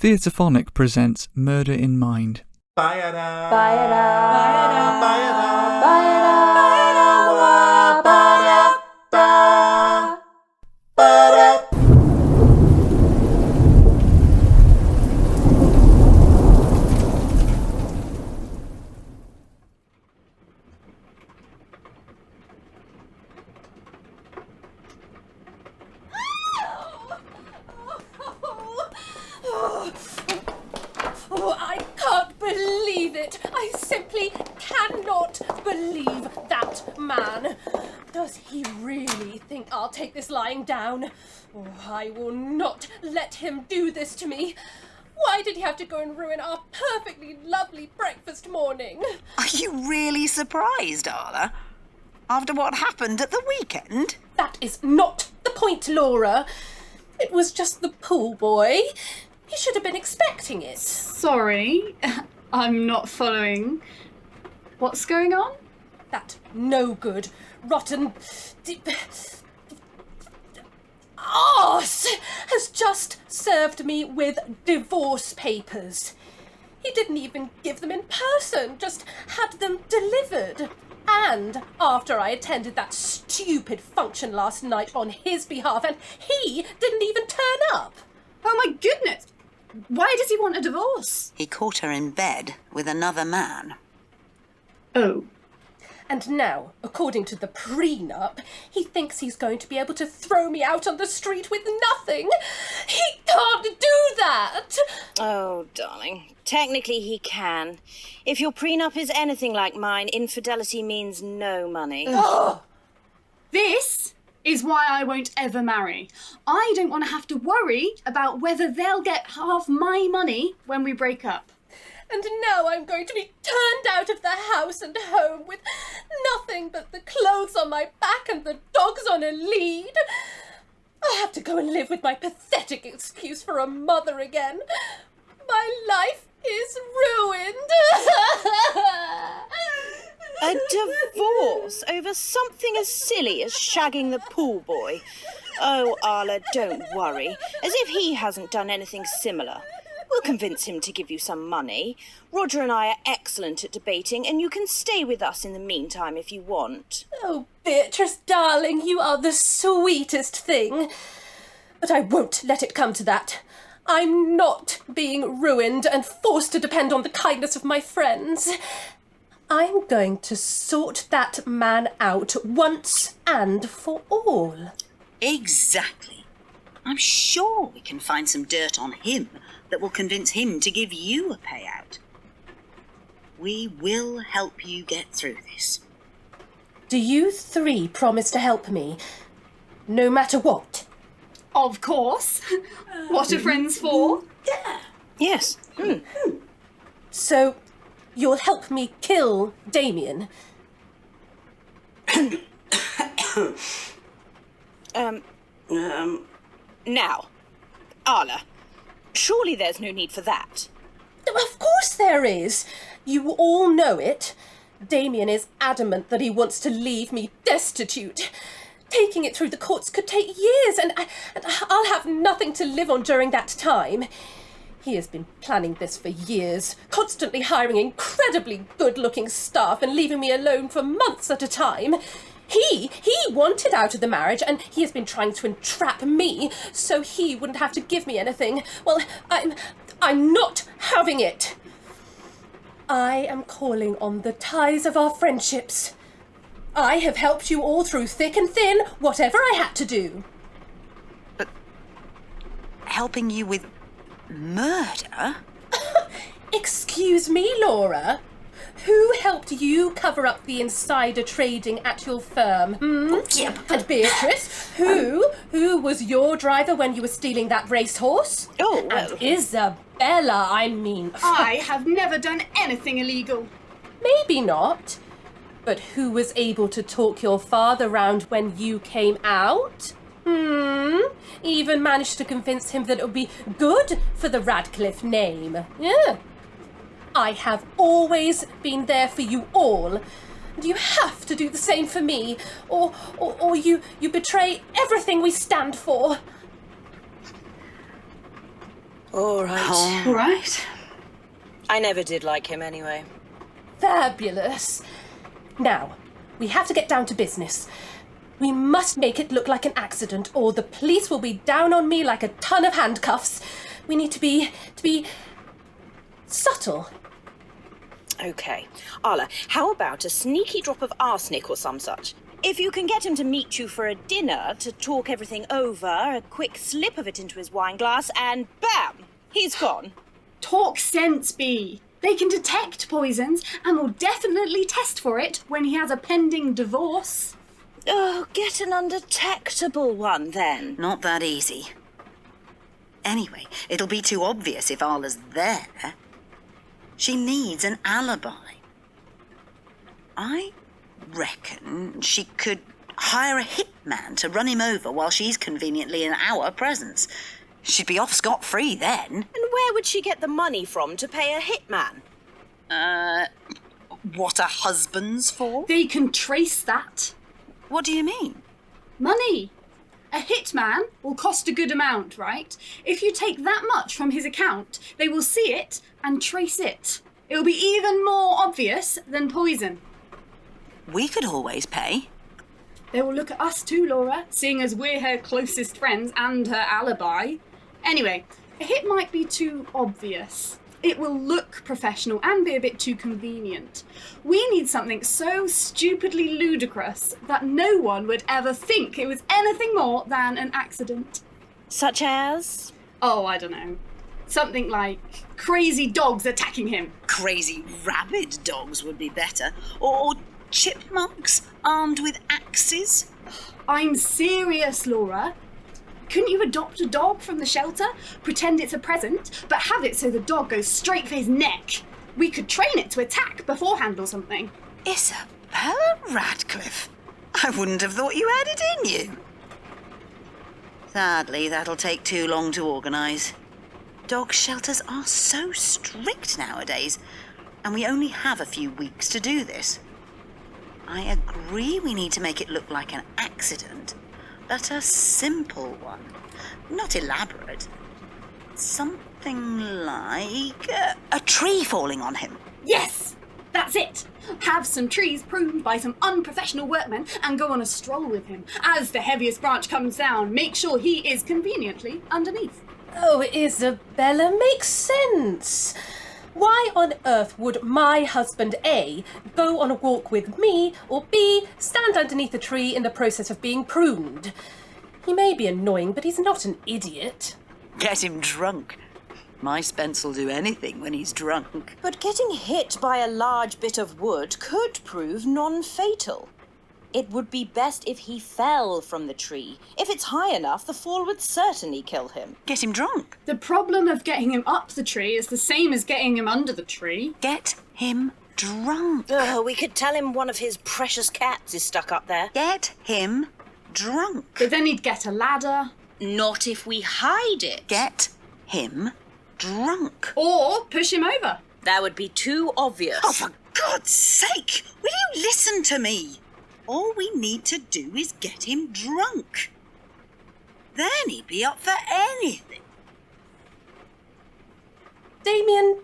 Theatrephonic presents Murder in Mind. Ba-ya-da. Ba-ya-da. Ba-ya-da. Ba-ya-da. Ba-ya-da. Ba-ya-da. Ba-ya-da. Oh, I can't believe it. I simply cannot believe that man. Does he really think I'll take this lying down? Oh, I will not let him do this to me. Why did he have to go and ruin our perfectly lovely breakfast morning? Are you really surprised, Arla? After what happened at the weekend? That is not the point, Laura. It was just the pool boy. He should have been expecting it. Sorry, I'm not following. What's going on? That no good, rotten arse has just served me with divorce papers. He didn't even give them in person, just had them delivered. And after I attended that stupid function last night on his behalf, and he didn't even turn up. Oh my goodness! Why does he want a divorce? He caught her in bed with another man. Oh. And now, according to the prenup, he thinks he's going to be able to throw me out on the street with nothing. He can't do that! Oh, darling. Technically he can. If your prenup is anything like mine, infidelity means no money. Oh, This is why I won't ever marry. I don't want to have to worry about whether they'll get half my money when we break up. and now I'm going to be turned out of the house and home with nothing but the clothes on my back and the dogs on a lead. I have to go and live with my pathetic excuse for a mother again. My life is ruined. A divorce over something as silly as shagging the pool boy. Oh, Arla, don't worry. As if he hasn't done anything similar. We'll convince him to give you some money. Roger and I are excellent at debating, and you can stay with us in the meantime if you want. Oh, Beatrice, darling, you are the sweetest thing. But I won't let it come to that. I'm not being ruined and forced to depend on the kindness of my friends. I'm going to sort that man out once and for all. Exactly. I'm sure we can find some dirt on him that will convince him to give you a payout. We will help you get through this. Do you three promise to help me, no matter what? Of course. What are friends for? Yes. So, you'll help me kill Damien? Now, Arla, surely there's no need for that. Of course there is. You all know it. Damien is adamant that he wants to leave me destitute. Taking it through the courts could take years, and I'll have nothing to live on during that time. He has been planning this for years, constantly hiring incredibly good-looking staff and leaving me alone for months at a time. He wanted out of the marriage, and he has been trying to entrap me so he wouldn't have to give me anything. Well, I'm not having it. I am calling on the ties of our friendships. I have helped you all through thick and thin, whatever I had to do. But helping you with murder? Excuse me, Laura. Who helped you cover up the insider trading at your firm? And Beatrice, who was your driver when you were stealing that racehorse? Oh, well. And Isabella, I mean. I have never done anything illegal. Maybe not. But who was able to talk your father round when you came out? Even managed to convince him that it would be good for the Radcliffe name. Yeah. I have always been there for you all. And you have to do the same for me, or you betray everything we stand for. All right. All right. I never did like him anyway. Fabulous. Now, we have to get down to business. We must make it look like an accident, or the police will be down on me like a ton of handcuffs. We need to be subtle. Okay. Arla, how about a sneaky drop of arsenic or some such? If you can get him to meet you for a dinner, to talk everything over, a quick slip of it into his wine glass, and bam! He's gone. Talk sense, Bee. They can detect poisons and will definitely test for it when he has a pending divorce. Oh, get an undetectable one then. Not that easy. Anyway, it'll be too obvious if Arla's there. She needs an alibi. I reckon she could hire a hitman to run him over while she's conveniently in our presence. She'd be off scot-free then. And where would she get the money from to pay a hitman? What are husbands for? They can trace that. What do you mean? Money. A hitman will cost a good amount, right? If you take that much from his account, they will see it and trace it. It will be even more obvious than poison. We could always pay. They will look at us too, Laura, seeing as we're her closest friends and her alibi. Anyway, a hit might be too obvious. It will look professional and be a bit too convenient. We need something so stupidly ludicrous that no one would ever think it was anything more than an accident. Such as? Oh, I don't know. Something like crazy dogs attacking him. Crazy rabid dogs would be better. Or chipmunks armed with axes. I'm serious, Laura. Couldn't you adopt a dog from the shelter, pretend it's a present, but have it so the dog goes straight for his neck? We could train it to attack beforehand or something. Isabella Radcliffe. I wouldn't have thought you had it in you. Sadly, that'll take too long to organise. Dog shelters are so strict nowadays, and we only have a few weeks to do this. I agree we need to make it look like an accident, but a simple one, not elaborate. Something like a tree falling on him. Yes, that's it. Have some trees pruned by some unprofessional workmen and go on a stroll with him. As the heaviest branch comes down, make sure he is conveniently underneath. Oh, Isabella, makes sense. Why on earth would my husband A go on a walk with me, or B stand underneath a tree in the process of being pruned? He may be annoying, but he's not an idiot. Get him drunk. My Spence will do anything when he's drunk. But getting hit by a large bit of wood could prove non-fatal. It would be best if he fell from the tree. If it's high enough, the fall would certainly kill him. Get him drunk. The problem of getting him up the tree is the same as getting him under the tree. Get him drunk. Oh, we could tell him one of his precious cats is stuck up there. Get him drunk. But then he'd get a ladder. Not if we hide it. Get him drunk. Or push him over. That would be too obvious. Oh, for God's sake! Will you listen to me? All we need to do is get him drunk. Then he'd be up for anything. Damien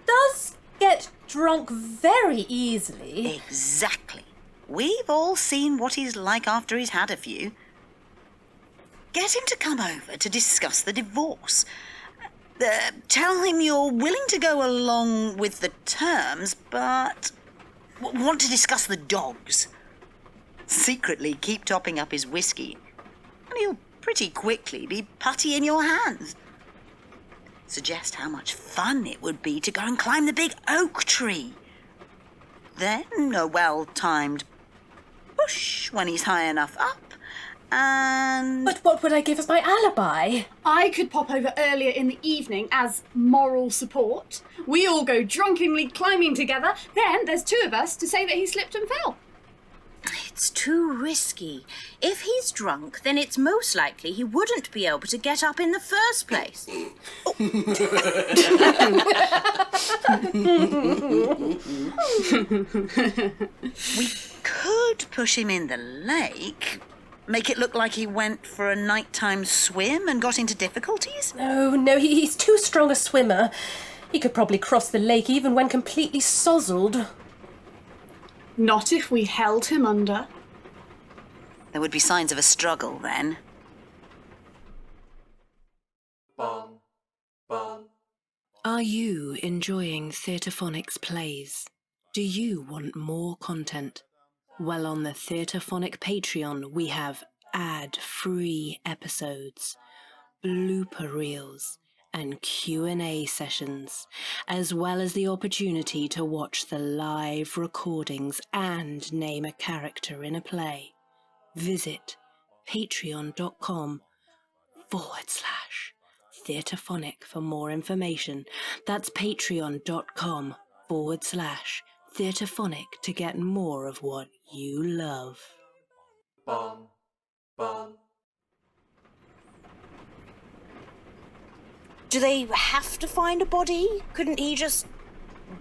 does get drunk very easily. Exactly. We've all seen what he's like after he's had a few. Get him to come over to discuss the divorce. Tell him you're willing to go along with the terms, but want to discuss the dogs. Secretly keep topping up his whiskey, and he'll pretty quickly be putty in your hands. Suggest how much fun it would be to go and climb the big oak tree. Then a well-timed push when he's high enough up, and... But what would I give as my alibi? I could pop over earlier in the evening as moral support. We all go drunkenly climbing together. Then there's two of us to say that he slipped and fell. It's too risky. If he's drunk, then it's most likely he wouldn't be able to get up in the first place. We could push him in the lake, Make it look like he went for a nighttime swim and got into difficulties? No, he's too strong a swimmer. He could probably cross the lake even when completely sozzled. Not if we held him under. There would be signs of a struggle then. Bum, bum. Are you enjoying Theatrephonic's plays? Do you want more content? Well, on the Theatrephonic Patreon, we have ad-free episodes, blooper reels, and Q&A sessions, as well as the opportunity to watch the live recordings and name a character in a play. Visit patreon.com/Theatrephonic for more information. That's patreon.com/Theatrephonic to get more of what you love. Bum, bum. Do they have to find a body? Couldn't he just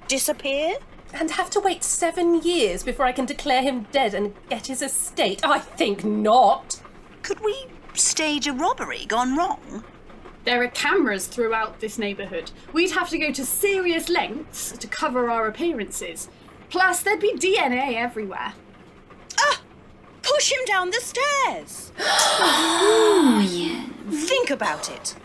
disappear? And have to wait 7 years before I can declare him dead and get his estate? I think not. Could we stage a robbery gone wrong? There are cameras throughout this neighbourhood. We'd have to go to serious lengths to cover our appearances. Plus, there'd be DNA everywhere. Push him down the stairs. Think about it.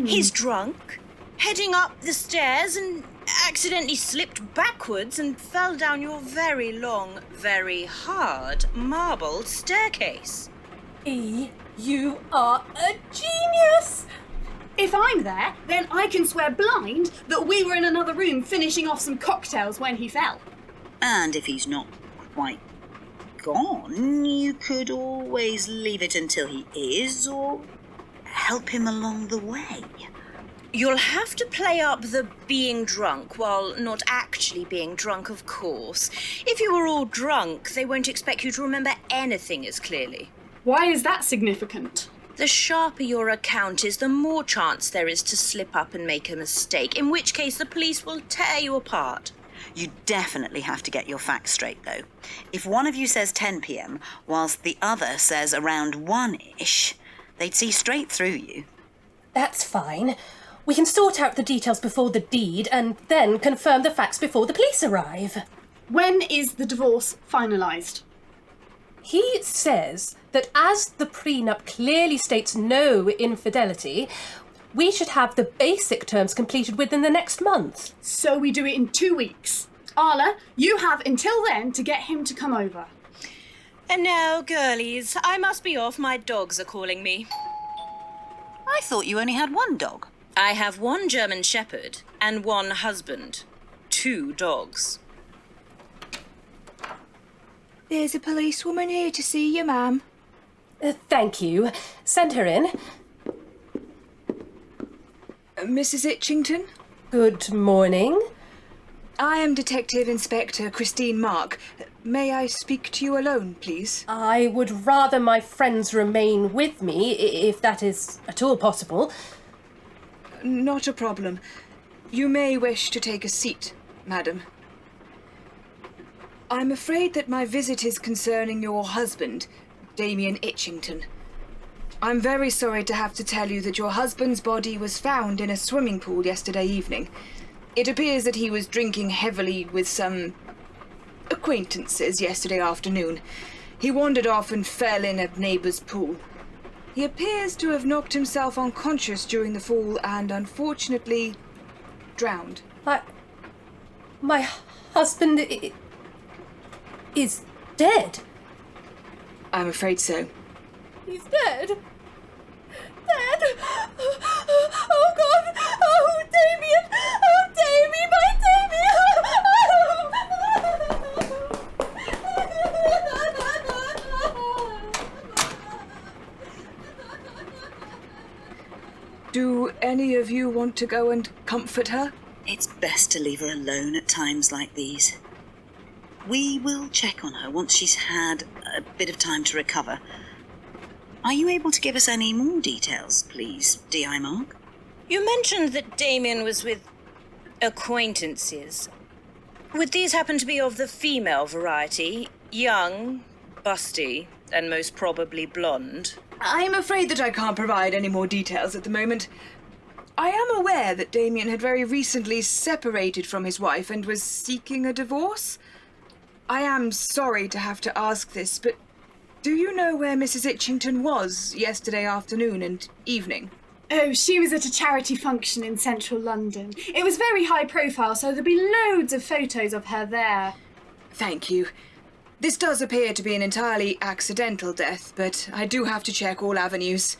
He's drunk, heading up the stairs and accidentally slipped backwards and fell down your very long, very hard marble staircase. You are a genius! If I'm there, then I can swear blind that we were in another room finishing off some cocktails when he fell. And if he's not quite gone, you could always leave it until he is, or help him along the way. You'll have to play up the being drunk while not actually being drunk, of course. If you were all drunk, they won't expect you to remember anything as clearly. Why is that significant? The sharper your account is, the more chance there is to slip up and make a mistake, in which case the police will tear you apart. You definitely have to get your facts straight, though. If one of you says 10 p.m, whilst the other says around 1-ish, they'd see straight through you. That's fine. We can sort out the details before the deed and then confirm the facts before the police arrive. When is the divorce finalised? He says that as the prenup clearly states no infidelity, we should have the basic terms completed within the next month. So we do it in 2 weeks. Arla, you have until then to get him to come over. And now, girlies, I must be off. My dogs are calling me. I thought you only had one dog. I have 1 German Shepherd and 1 husband. 2 dogs. There's a policewoman here to see you, ma'am. Thank you. Send her in. Mrs. Itchington? Good morning. I am Detective Inspector Christine Mark. May I speak to you alone, please? I would rather my friends remain with me, if that is at all possible. Not a problem. You may wish to take a seat, madam. I'm afraid that my visit is concerning your husband, Damien Itchington. I'm very sorry to have to tell you that your husband's body was found in a swimming pool yesterday evening. It appears that he was drinking heavily with some acquaintances yesterday afternoon. He wandered off and fell in a neighbour's pool. He appears to have knocked himself unconscious during the fall and, unfortunately, drowned. My husband is dead. I'm afraid so. He's dead. Dead. Oh God. Oh Damien. Oh Damien, my Do any of you want to go and comfort her? It's best to leave her alone at times like these. We will check on her once she's had a bit of time to recover. Are you able to give us any more details, please, D.I. Mark? You mentioned that Damien was with acquaintances. Would these happen to be of the female variety? Young, busty, and most probably blonde. I'm afraid that I can't provide any more details at the moment. I am aware that Damien had very recently separated from his wife and was seeking a divorce. I am sorry to have to ask this, but do you know where Mrs. Itchington was yesterday afternoon and evening? Oh, she was at a charity function in central London. It was very high profile, so there'll be loads of photos of her there. Thank you. This does appear to be an entirely accidental death, but I do have to check all avenues.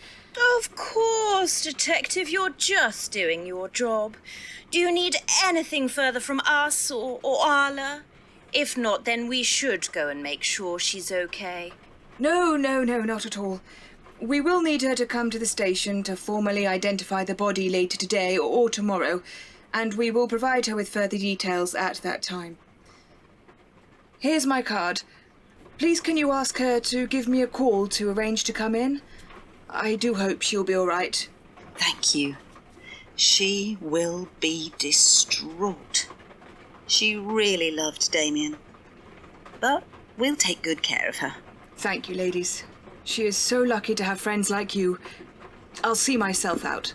Of course, Detective, you're just doing your job. Do you need anything further from us or Arla? If not, then we should go and make sure she's okay. No, not at all. We will need her to come to the station to formally identify the body later today or tomorrow, and we will provide her with further details at that time. Here's my card. Please can you ask her to give me a call to arrange to come in? I do hope she'll be all right. Thank you. She will be distraught. She really loved Damien. But we'll take good care of her. Thank you, ladies. She is so lucky to have friends like you. I'll see myself out.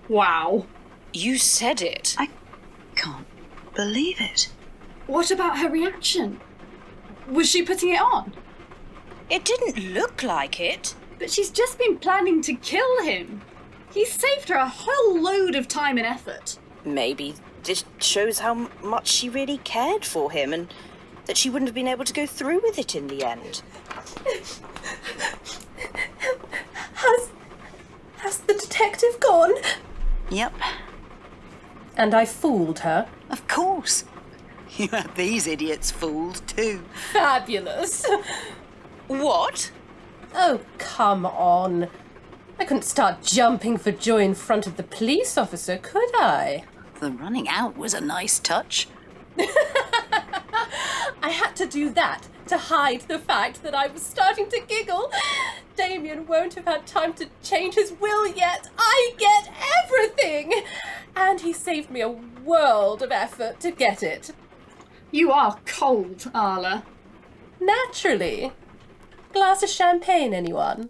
Wow. You said it. I can't believe it. What about her reaction? Was she putting it on? It didn't look like it. But she's just been planning to kill him. He saved her a whole load of time and effort. Maybe this shows how much she really cared for him and that she wouldn't have been able to go through with it in the end. Has the detective gone? Yep, And I fooled her. of course. You had these idiots fooled too. Fabulous. What? Oh, come on. I couldn't start jumping for joy in front of the police officer, could I? The running out was a nice touch. I had to do that to hide the fact that I was starting to giggle. Damien won't have had time to change his will yet. I get everything! And he saved me a world of effort to get it. You are cold, Arla. Naturally. Glass of champagne, anyone?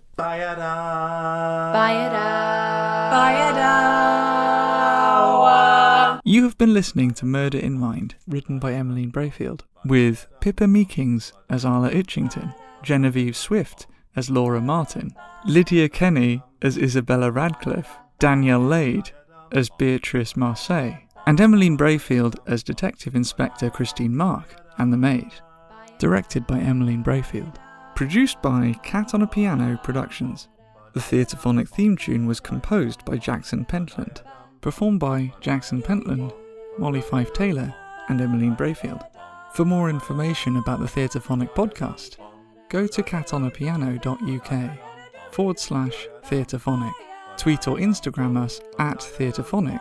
You have been listening to Murder in Mind, written by Emmeline Braefield, with Pippa Meekings as Arla Itchington, Genevieve Swift as Laura Martin, Lydia Kenny as Isabella Radcliffe, Danielle Lade as Beatrice Marseilles, and Emmeline Braefield as Detective Inspector Christine Mark and the maid. Directed by Emmeline Braefield. Produced by Cat on a Piano Productions. The Theatrephonic theme tune was composed by Jackson Pentland. Performed by Jackson Pentland, Mollie Fyfe-Taylor and Emmeline Braefield. For more information about the Theatrephonic podcast, go to catonapiano.uk/Theatrephonic. Tweet or Instagram us at Theatrephonic,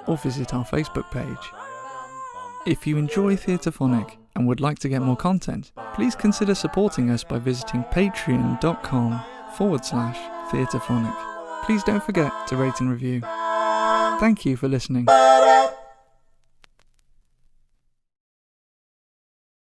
or visit our Facebook page. If you enjoy Theatrephonic and would like to get more content, please consider supporting us by visiting patreon.com/Theatrephonic. Please don't forget to rate and review. Thank you for listening.